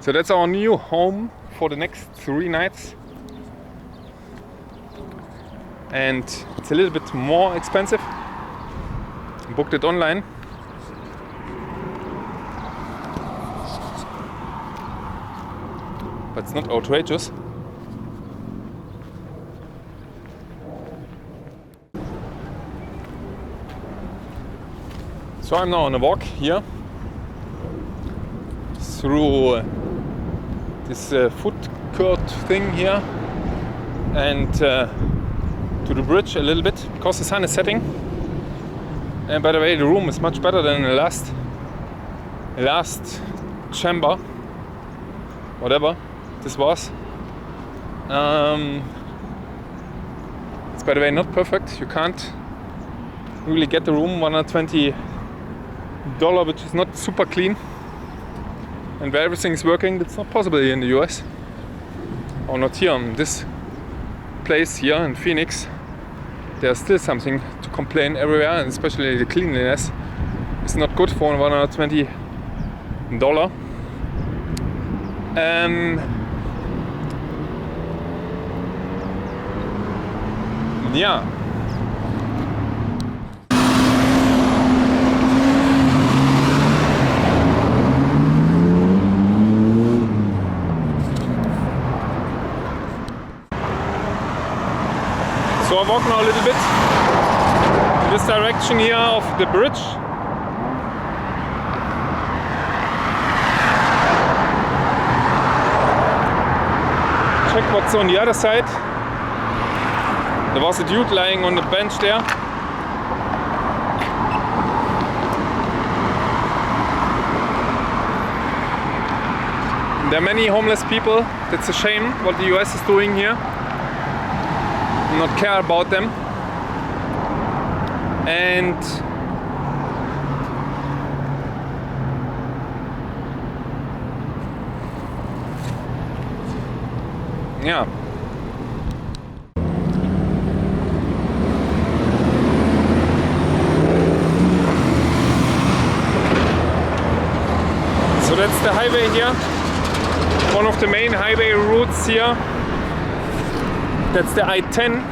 So that's our new home for the next 3 nights. And it's a little bit more expensive. I booked it online. But it's not outrageous. So I'm now on a walk here through this food court thing here and to the bridge a little bit because the sun is setting. And by the way, the room is much better than the last chamber, whatever this was. It's by the way not perfect. You can't really get the room $120, which is not super clean. And where everything is working, that's not possible here in the US. Or not here in this place here in Phoenix. There's still something to complain everywhere, and especially the cleanliness is not good for $120. Yeah. So I walk now a little bit in this direction here of the bridge. Check what's on the other side. There was a dude lying on the bench there. There are many homeless people. That's a shame what the US is doing here. Not care about them. And yeah. So that's the highway here. One of the main highway routes here. That's the I-10.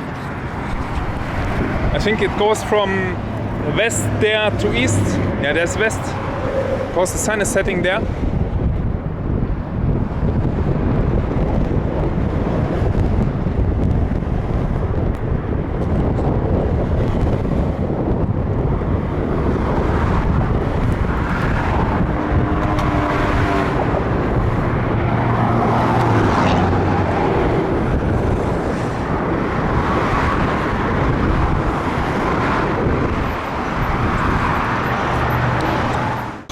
I think it goes from west there to east. Yeah, there's west, because the sun is setting there.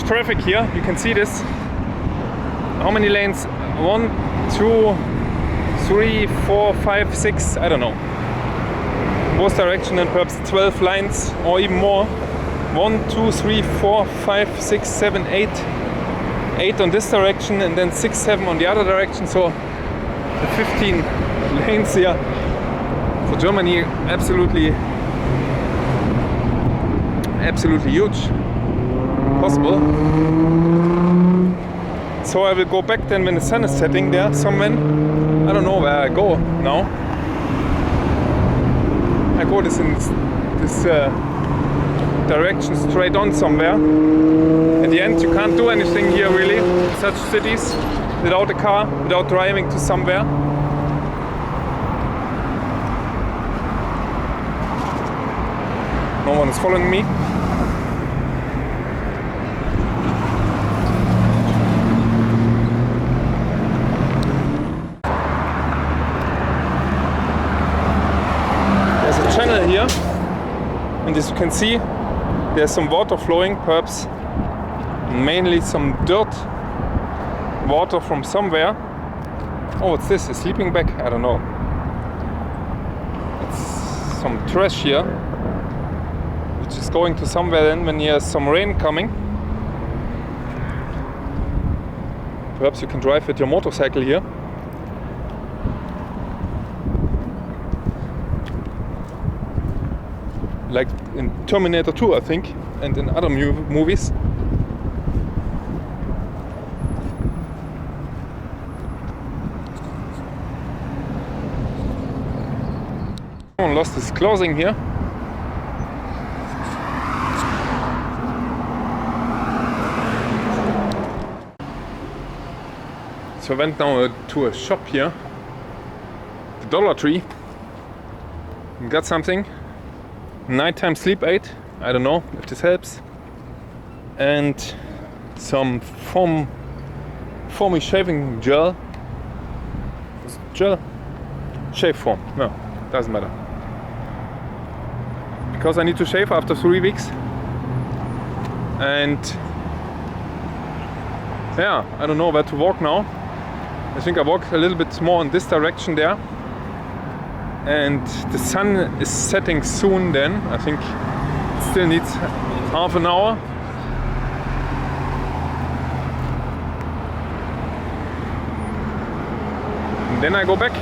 Traffic here, you can see this. How many lanes? 1, 2, 3, 4, 5, 6, I don't know. Both direction and perhaps 12 lines or even more. 1, 2, 3, 4, 5, 6, 7, 8. 8 on this direction and then 6, 7 on the other direction. So the 15 lanes here. For Germany, absolutely huge. Possible. So I will go back then when the sun is setting there somewhere. I don't know where I go now. I go this direction straight on somewhere. At the end you can't do anything here really in such cities without a car, without driving to somewhere. No one is following me. channel here, and as you can see, there's some water flowing, perhaps mainly some dirt water from somewhere. Oh, what's this? A sleeping bag? I don't know. It's some trash here, which is going to somewhere then when there's some rain coming. Perhaps you can drive with your motorcycle here. Like in Terminator 2, I think, and in other movies. Someone lost his clothing here. So I went now to a shop here, the Dollar Tree, and got something. Nighttime sleep aid, I don't know if this helps, and some foamy shaving gel. Shave foam, no, doesn't matter, because I need to shave after 3 weeks, and yeah, I don't know where to walk now. I think I walk a little bit more in this direction there. And the sun is setting soon then. I think it still needs half an hour. And then I go back.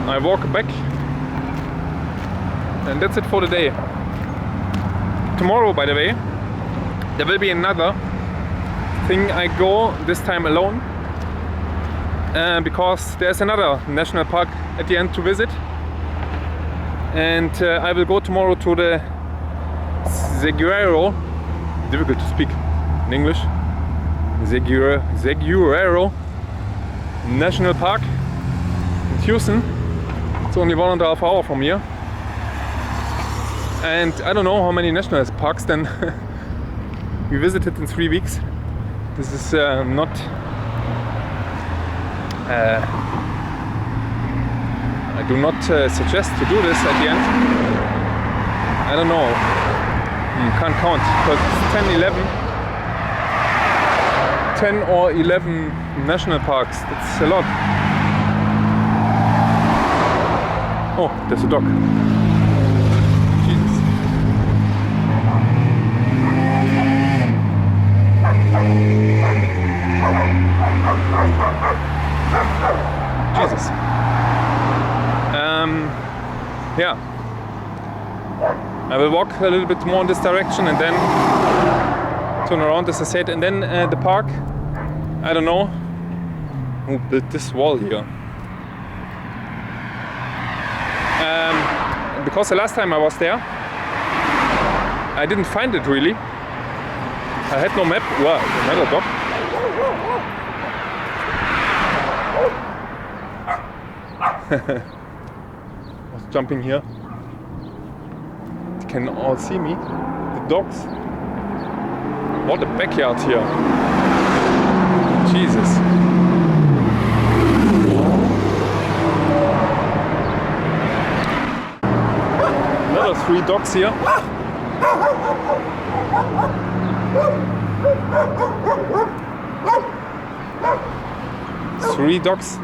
I walk back. And that's it for the day. Tomorrow, by the way, there will be another thing. I go this time alone. Because there's another national park at the end to visit, and I will go tomorrow to the Seguero, difficult to speak in English, Seguero National Park in Houston. It's only 1.5 hours from here, and I don't know how many national parks then we visited in 3 weeks. This is not I do not suggest to do this at the end. I don't know. Can't count, because it's 10 or 11 national parks. That's a lot. Oh, there's a dog. Jesus. Jesus. Yeah. I will walk a little bit more in this direction and then turn around, as I said, and then the park. I don't know who built this wall here. Because the last time I was there, I didn't find it really. I had no map. Wow, another dog. I was jumping here. You can all see me. The dogs. What a backyard here. Jesus. Another 3 dogs here. Three dogs.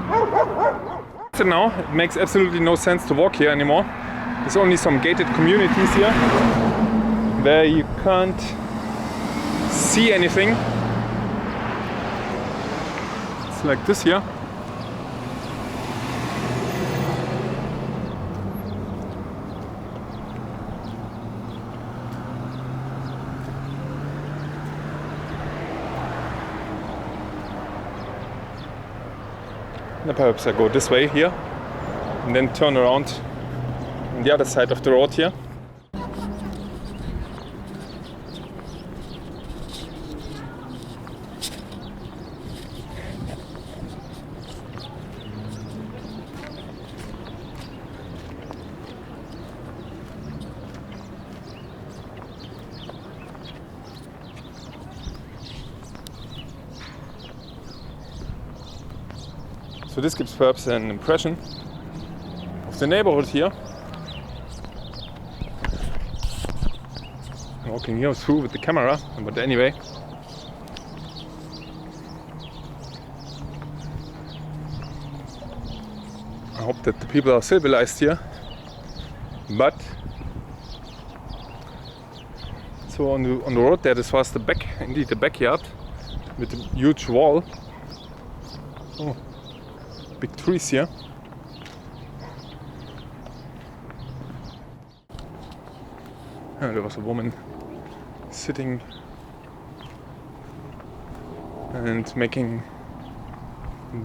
Now it makes absolutely no sense to walk here anymore. There's only some gated communities here where you can't see anything. It's like this here. Perhaps I go this way here and then turn around on the other side of the road here. So this gives perhaps an impression of of the neighborhood here. I'm walking here through with the camera, but anyway. I hope that the people are civilized here. But so on the road there, this was the backyard with a huge wall. Oh, big trees here. Oh, there was a woman sitting and making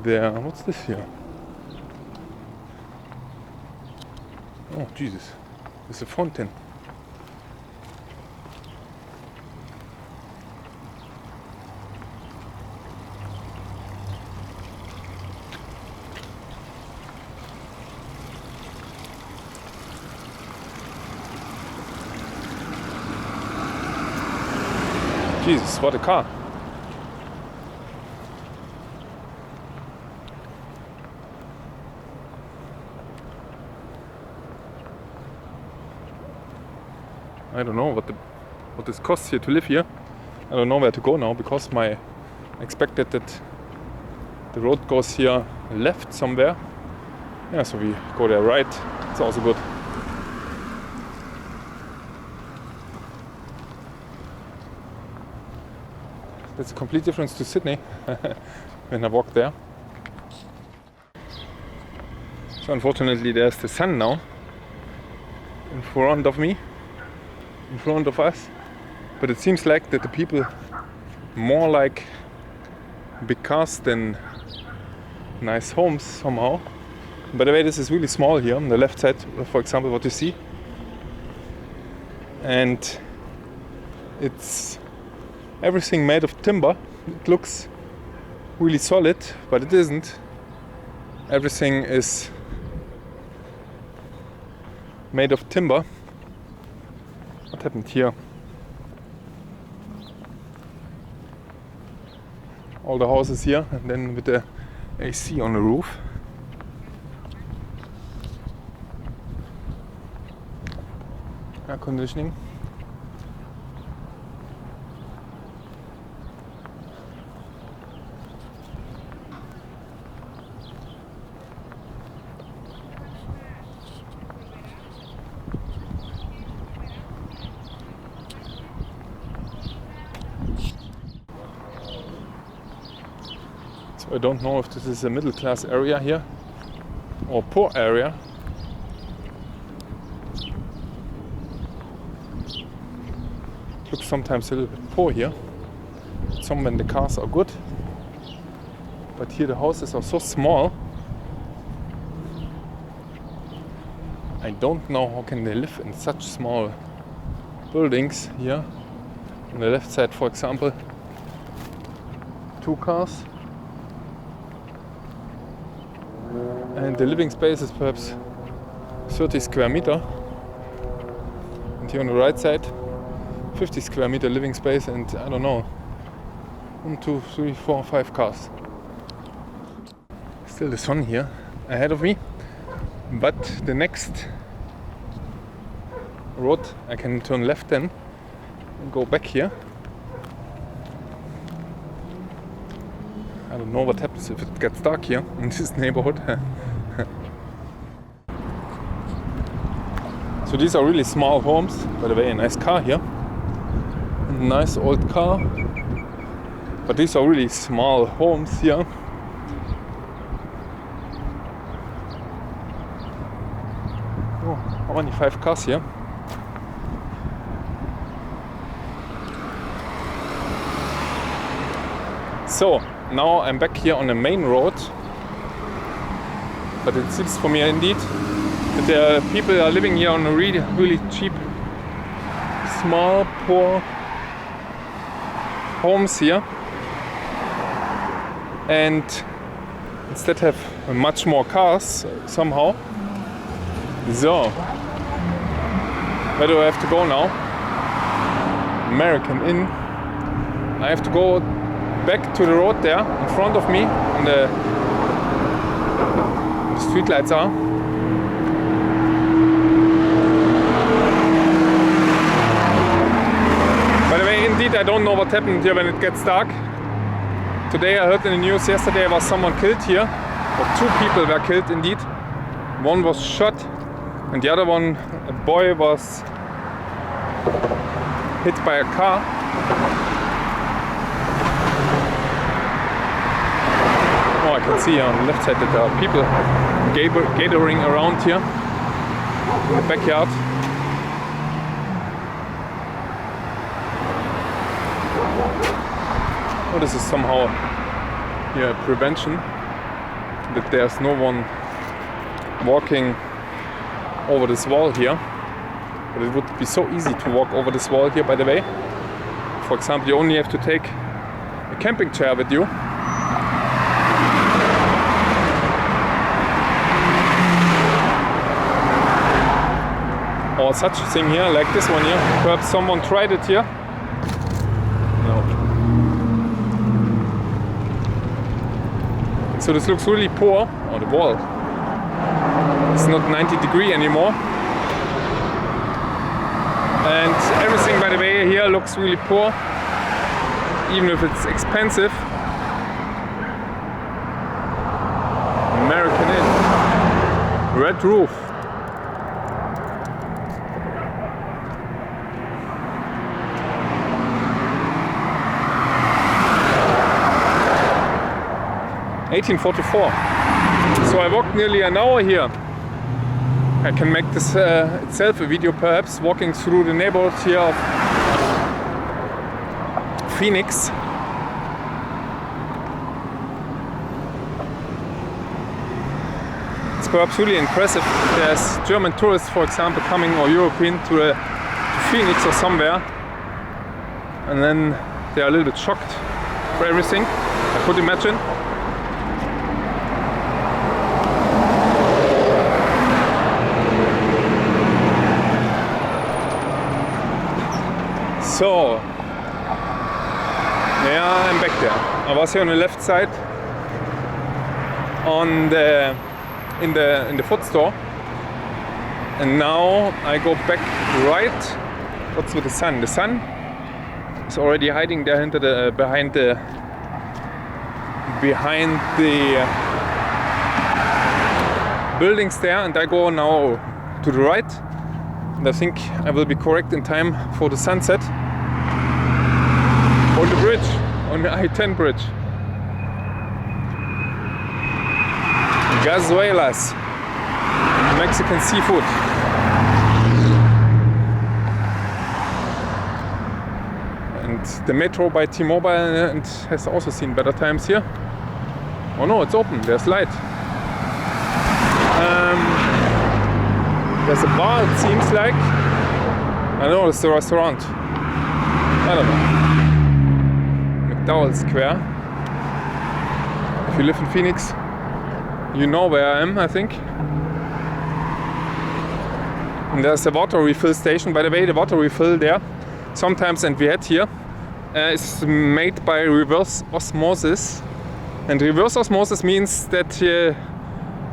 their, what's this here? Oh Jesus, it's a fountain. Jesus, what a car. I don't know what this costs here to live here. I don't know where to go now because I expected that the road goes here left somewhere. Yeah, so we go there right. It's also good. That's a complete difference to Sydney when I walk there. So unfortunately there's the sun now in front of me, in front of us. But it seems like that the people more like big cars than nice homes somehow. By the way, this is really small here on the left side, for example, what you see. And it's everything made of timber. It looks really solid, but it isn't. Everything is made of timber. What happened here? All the houses here, and then with the AC on the roof. Air conditioning. I don't know if this is a middle class area here or poor area. It looks sometimes a little bit poor here. Some when the cars are good, but here the houses are so small. I don't know how can they live in such small buildings here. On the left side, for example, 2 cars. And the living space is perhaps 30 square meter. And here on the right side, 50 square meter living space, and I don't know, 1, 2, 3, 4, 5 cars. Still the sun here ahead of me, but the next road I can turn left then and go back here. I don't know what happens if it gets dark here in this neighborhood. So these are really small homes. By the way, a nice car here. A nice old car. But these are really small homes here. Oh, only 5 cars here. So, now I'm back here on the main road. But it seems for me indeed that the people are living here on a really cheap, small, poor homes here. And instead have much more cars somehow. So, where do I have to go now? American Inn. I have to go back to the road there in front of me, and the street lights are. I don't know what happened here when it gets dark. Today I heard in the news yesterday was someone killed here, or 2 people were killed indeed. One was shot and the other one, a boy, was hit by a car. Oh, I can see on the left side that there are people gathering around here in the backyard. Oh, this is somehow prevention, that there's no one walking over this wall here. But it would be so easy to walk over this wall here, by the way. For example, you only have to take a camping chair with you. Or such a thing here, like this one here. Perhaps someone tried it here. No. So this looks really poor. Oh, the wall. It's not 90 degrees anymore. And everything, by the way, here looks really poor. Even if it's expensive. American Inn. Red roof. (1844). So I walked nearly an hour here. I can make this itself a video, perhaps, walking through the neighborhood here of Phoenix. It's perhaps really impressive. There's German tourists, for example, coming, or European, to Phoenix or somewhere, and then they're a little bit shocked for everything, I could imagine. So, yeah, I'm back there. I was here on the left side, in the food store, and now I go back right. What's with the sun? The sun is already hiding there behind the buildings there, and I go now to the right. And I think I will be correct in time for the sunset on the bridge, on the I-10 bridge. Gazuelas, Mexican seafood. And the metro by T-Mobile and has also seen better times here. Oh no, it's open, there's light. There's a bar, it seems like. I know it's the restaurant. I don't know. McDowell Square. If you live in Phoenix, you know where I am, I think. And there's a water refill station. By the way, the water refill there, sometimes, and we had here, is made by reverse osmosis. And reverse osmosis means that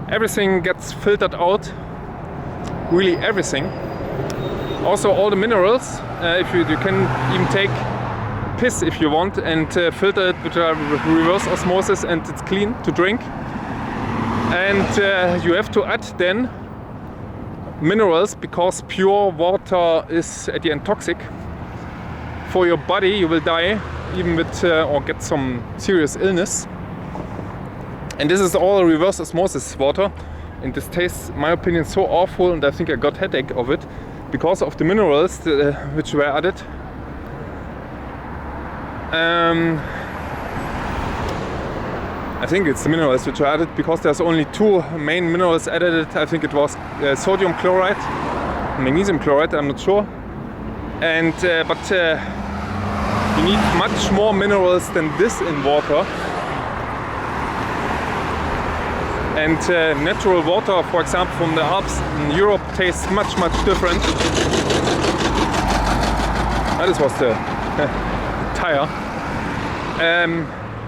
everything gets filtered out. Really everything. Also all the minerals. If you can even take piss if you want and filter it with reverse osmosis, and it's clean to drink. And you have to add then minerals, because pure water is at the end toxic for your body. You will die even with or get some serious illness. And this is all reverse osmosis water. And this tastes, in my opinion, so awful, and I think I got headache of it because of the minerals which were added. I think it's the minerals which were added, because there's only 2 main minerals added. I think it was sodium chloride, magnesium chloride, I'm not sure. And but you need much more minerals than this in water. And natural water, for example, from the Alps in Europe, tastes much different. This was the tire.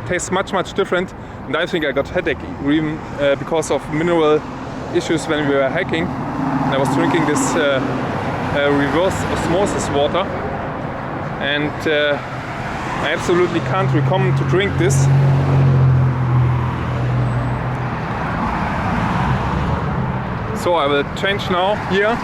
Tastes much different, and I think I got headache even because of mineral issues when we were hiking. And I was drinking this reverse osmosis water, and I absolutely can't recommend to drink this. So I will change now here.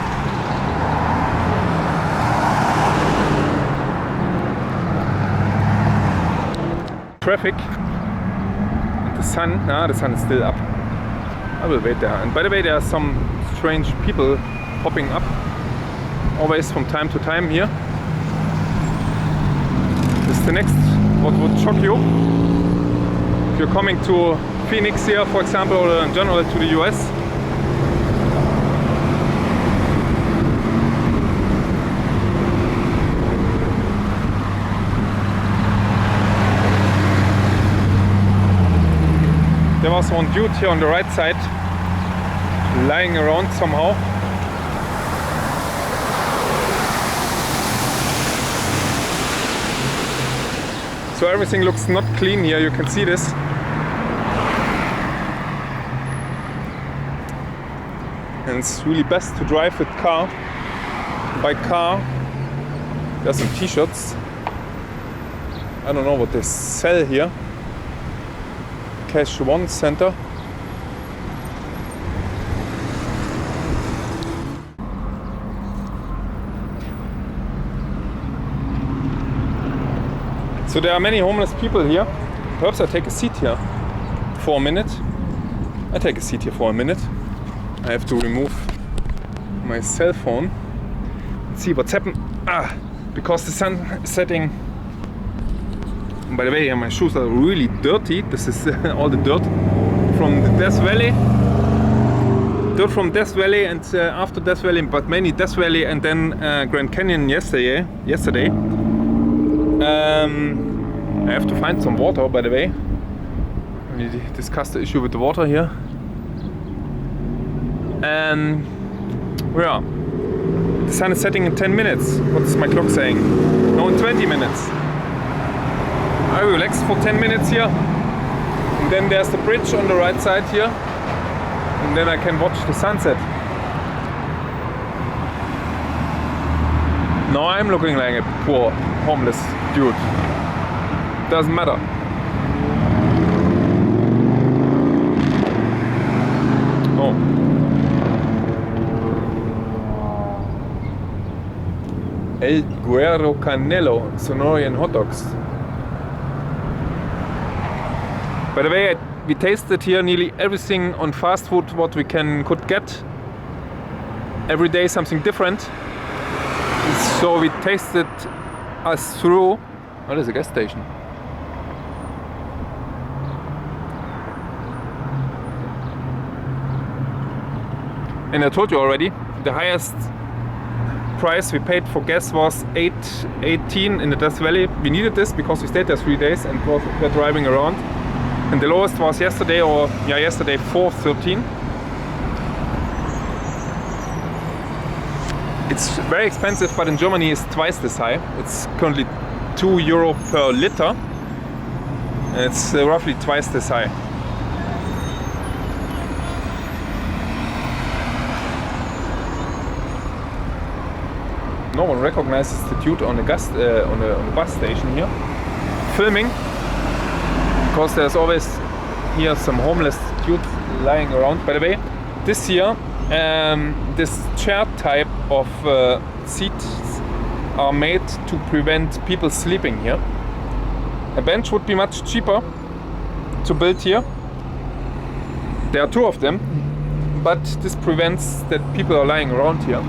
Traffic. And the sun is still up. I will wait there. And by the way, there are some strange people popping up always from time to time here. This is the next what would shock you. If you're coming to Phoenix here, for example, or in general to the US. There was one dude here on the right side lying around somehow. So everything looks not clean here, you can see this. And it's really best to drive with car. By car, there's some t-shirts. I don't know what they sell here. Cash One Center. So there are many homeless people here. Perhaps I take a seat here for a minute. I take a seat here for a minute. I have to remove my cell phone and see what's happened. Because the sun is setting. By the way, my shoes are really dirty. This is all the dirt from the Death Valley. Dirt from Death Valley and after Death Valley, but mainly Death Valley and then Grand Canyon yesterday. I have to find some water, by the way. We discussed the issue with the water here. Yeah, the sun is setting in 10 minutes. What's my clock saying? No, in 20 minutes. I relax for 10 minutes here. And then there's the bridge on the right side here. And then I can watch the sunset. Now I'm looking like a poor homeless dude. Doesn't matter. Oh. El Guerrero Canelo Sonorian hot dogs. By the way, we tasted here nearly everything on fast food what we could get. Every day something different. So we tasted us through. Oh, there's a gas station. And I told you already, the highest price we paid for gas was $8.18 in the Death Valley. We needed this because we stayed there 3 days and were driving around. And the lowest was yesterday, $4.13. It's very expensive, but in Germany it's twice this high. It's currently €2 per liter. And it's roughly twice this high. No one recognizes the dude on the on the bus station here, filming, because there's always here some homeless dude lying around. By the way, this year this chair type of seats are made to prevent people sleeping here. A bench would be much cheaper to build here. There are 2 of them, but this prevents that people are lying around here.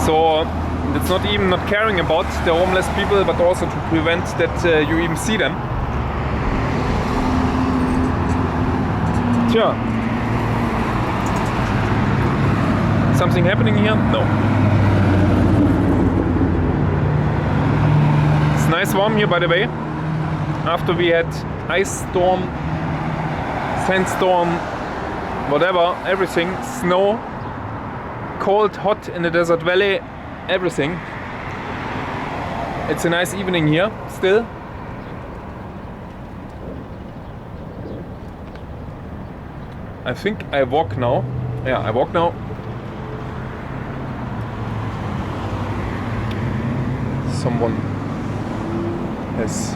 So it's not even not caring about the homeless people, but also to prevent that you even see them. Tja. Something happening here? No. It's nice warm here, by the way. After we had ice storm, sandstorm, whatever, everything, snow, cold, hot in the Desert Valley, everything. It's a nice evening here still. I think I walk now. Yeah, I walk now. someone has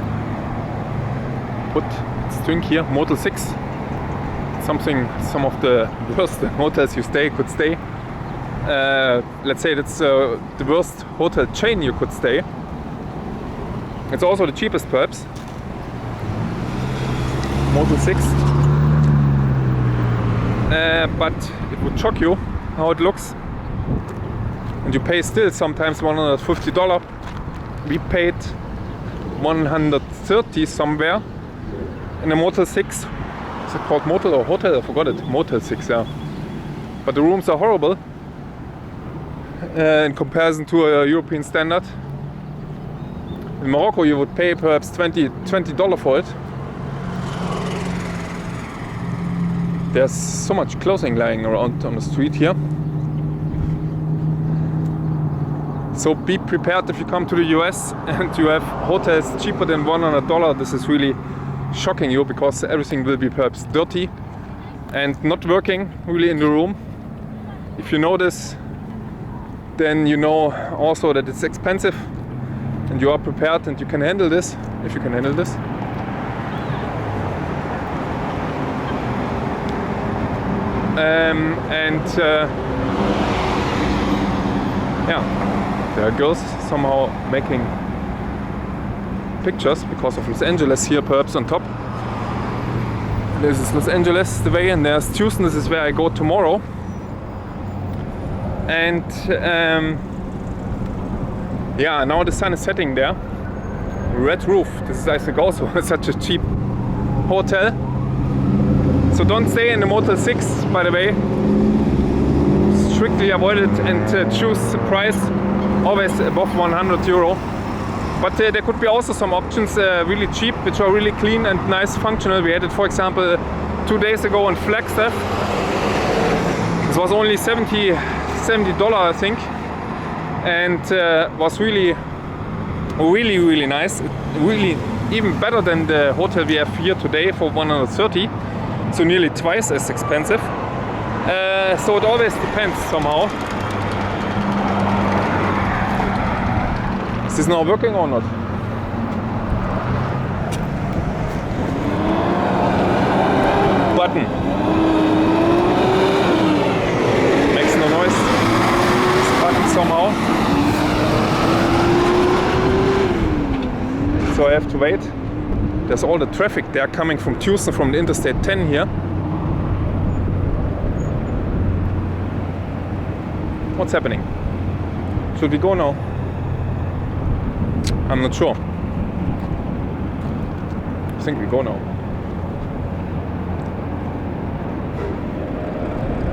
put its drink here. Motel 6. Something some of the worst hotels you could stay. Let's say that's the worst hotel chain you could stay. It's also the cheapest perhaps. Motel 6. But it would shock you how it looks. And you pay still sometimes $150. We paid $130 somewhere in a Motel 6. Is it called motel or hotel? I forgot it. Motel 6, yeah. But the rooms are horrible in comparison to a European standard. In Morocco you would pay perhaps $20 for it. There's so much clothing lying around on the street here. So be prepared if you come to the US and you have hotels cheaper than $100. This is really shocking you, because everything will be perhaps dirty and not working really in the room. If you know this, then you know also that it's expensive, and you are prepared and you can handle this, if you can handle this. Yeah, there are girls somehow making pictures because of Los Angeles here perhaps on top. This is Los Angeles the way, and there's Tucson. This is where I go tomorrow. And yeah, now the sun is setting there. Red roof. This is I think also such a cheap hotel. So don't stay in the Motel 6, by the way. Strictly avoid it and choose the price always above €100. But there could be also some options really cheap, which are really clean and nice, functional. We had it, for example, 2 days ago in Flagstaff. It was only $70, I think, and was really nice. Really even better than the hotel we have here today for $130. So nearly twice as expensive. So it always depends somehow. Is this now working or not? Button. Makes no noise. This button somehow. So I have to wait. There's all the traffic there coming from Tucson, from the Interstate 10 here. What's happening? Should we go now? I'm not sure. I think we go now.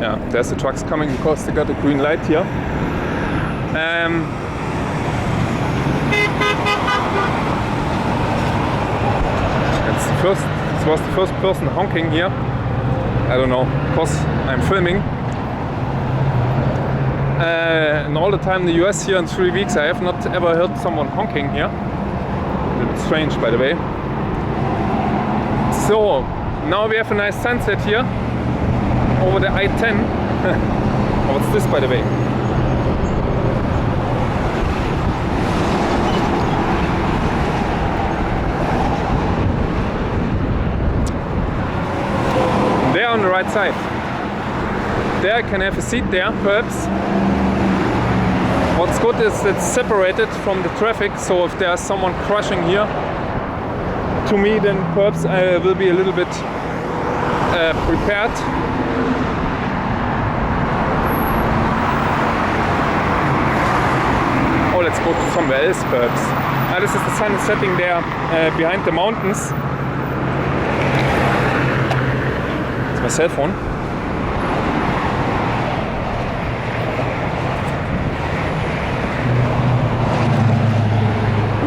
Yeah, there's the trucks coming because they got a green light here. This was the first person honking here. I don't know, because I'm filming. And all the time in the US here in 3 weeks, I have not ever heard someone honking here. A little bit strange, by the way. So now we have a nice sunset here over the I-10. Oh, what's this, by the way? There on the right side. There I can have a seat there, perhaps. What's good is it's separated from the traffic, so if there's someone crushing here to me, then perhaps I will be a little bit prepared. Oh, let's go to somewhere else perhaps. This is the sun setting there behind the mountains. It's my cell phone.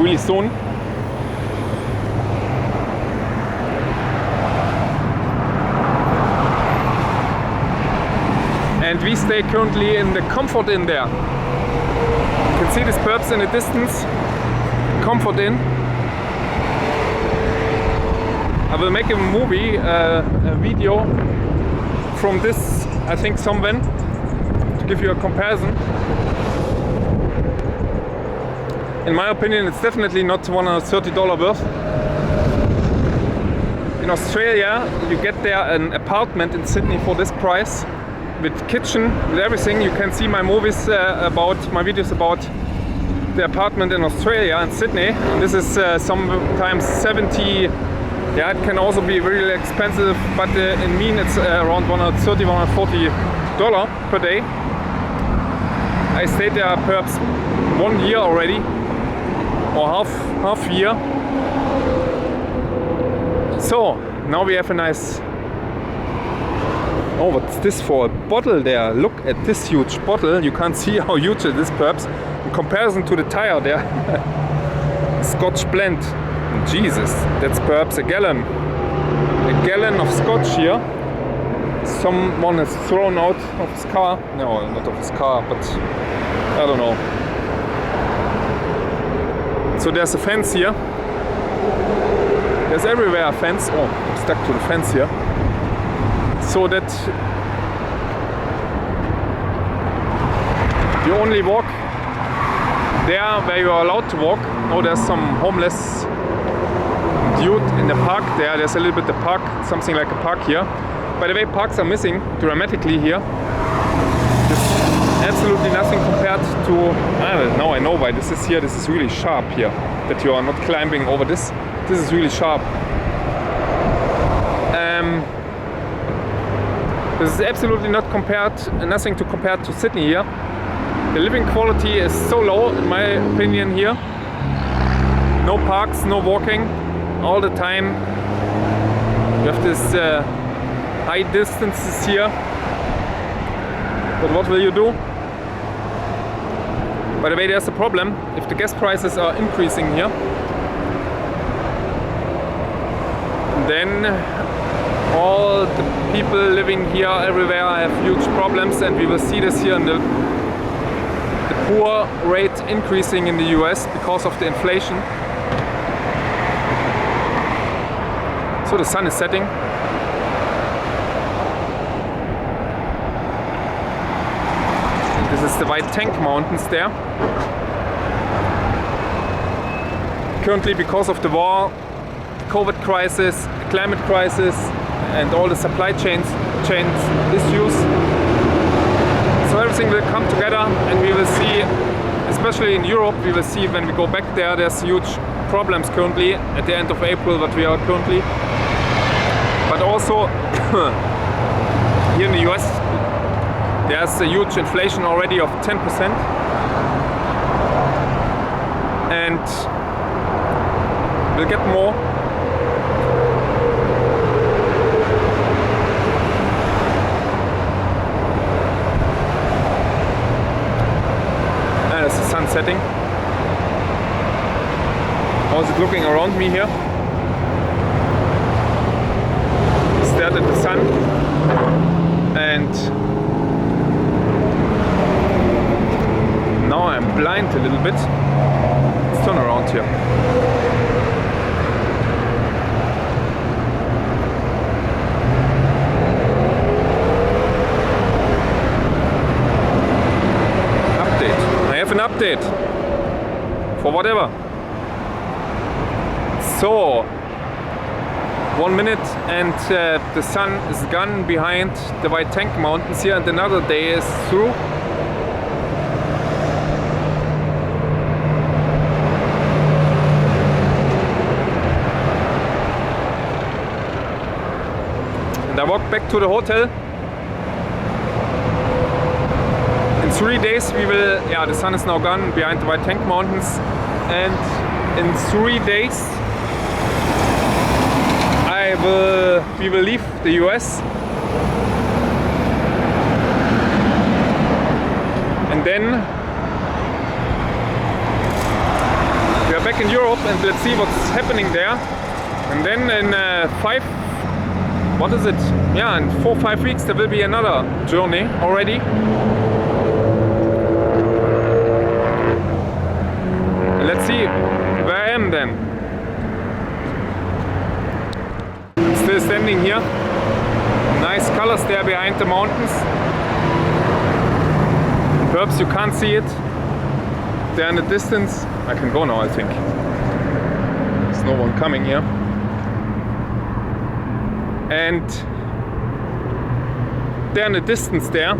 Really soon. And we stay currently in the Comfort Inn there. You can see this perhaps in the distance. Comfort Inn. I will make a movie, a video from this, I think, somewhen, to give you a comparison. in my opinion, it's definitely not $130 worth. In Australia, you get there an apartment in Sydney for this price, with kitchen, with everything. You can see my movies my videos about the apartment in Australia and Sydney. And this is sometimes 70. Yeah, it can also be really expensive, but in mean it's around $130, $140 per day. I stayed there perhaps 1 year already, or half year. So now we have a nice. Oh, what's this for? A bottle there. Look at this huge bottle. You can't see how huge it is perhaps in comparison to the tire there. Scotch blend. Jesus, that's perhaps a gallon. A gallon of scotch here. Someone has thrown out of his car. No, not of his car, but I don't know. So there's a fence here. There's everywhere a fence. Oh, I'm stuck to the fence here. So that you only walk there where you are allowed to walk. Oh, there's some homeless dude in the park there. There's a little bit of park, something like a park here. By the way, parks are missing dramatically here. There's absolutely nothing compared to. Now I know why this is here. This is really sharp here. That you are not climbing over this. This is really sharp. This is absolutely nothing to compare to Sydney here. The living quality is so low, in my opinion, here. No parks, no walking, all the time. You have this high distances here. But what will you do? By the way, there's a problem. If the gas prices are increasing here, then all the people living here everywhere have huge problems, and we will see this here in the poor rate increasing in the US because of the inflation. So the sun is setting. This is the White Tank Mountains there. Currently, because of the war, COVID crisis, climate crisis, and all the supply chains issues. So everything will come together, and we will see, especially in Europe, we will see when we go back there, there's huge problems currently at the end of April, what we are currently. But also here in the US, there's a huge inflation already of 10%. And we'll get more. There's the sun setting. How is it looking around me here? Stared at the sun, and now I'm blind a little bit. Let's turn around here. An update for whatever. So 1 minute and the sun is gone behind the White Tank Mountains here, and another day is through. And I walk back to the hotel. In 3 days we will, the sun is now gone behind the White Tank Mountains, and in 3 days we will leave the US, and then we are back in Europe, and let's see what's happening there. And then in in 4 or 5 weeks there will be another journey already. Let's see where I am then. I'm still standing here. Nice colors there behind the mountains. Perhaps you can't see it. there in the distance, I can go now, I think. There's no one coming here. And there in the distance there,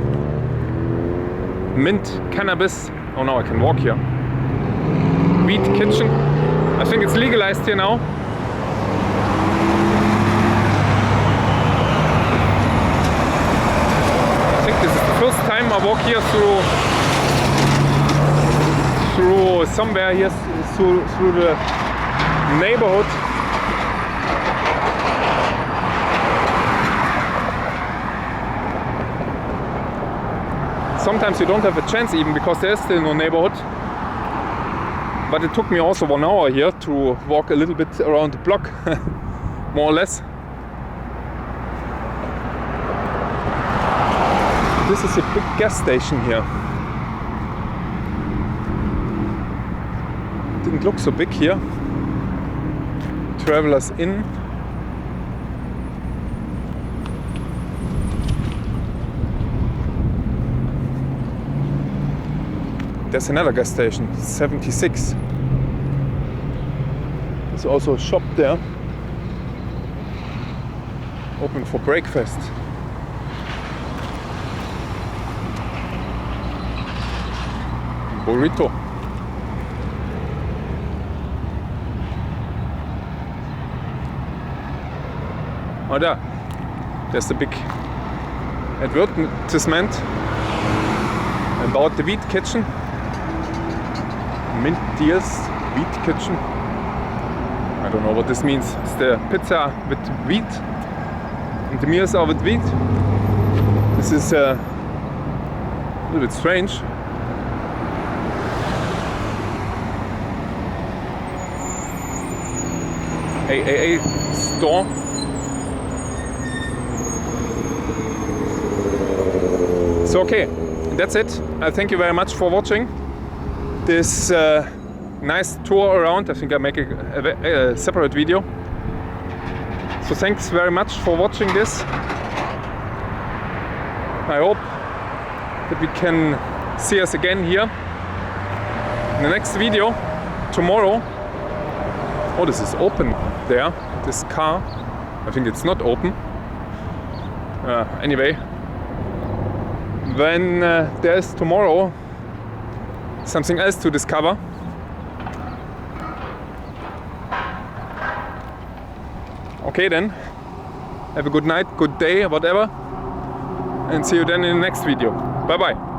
Mint Cannabis. Oh, now I can walk here. Weed Kitchen. I think it's legalized here now. I think this is the first time I walk here through somewhere here, through the neighborhood. Sometimes you don't have a chance even because there's still no neighborhood. But it took me also 1 hour here to walk a little bit around the block, more or less. This is a big gas station here. Didn't look so big here. Travelers Inn. There's another gas station, 76. There's also a shop there, open for breakfast. Burrito. Oh, there's the big advertisement about the Weed Kitchen. Mint Deals Weed Kitchen. I don't know what this means. It's the pizza with wheat and the meals are with wheat. This is a little bit strange. AAA store. So okay, that's it. I thank you very much for watching this nice tour around. I think I'll make a separate video. So thanks very much for watching this. I hope that we can see us again here in the next video tomorrow. Oh, this is open there, this car. I think it's not open. Anyway, when there's tomorrow something else to discover. Okay then, have a good night, good day, whatever, and see you then in the next video. Bye bye.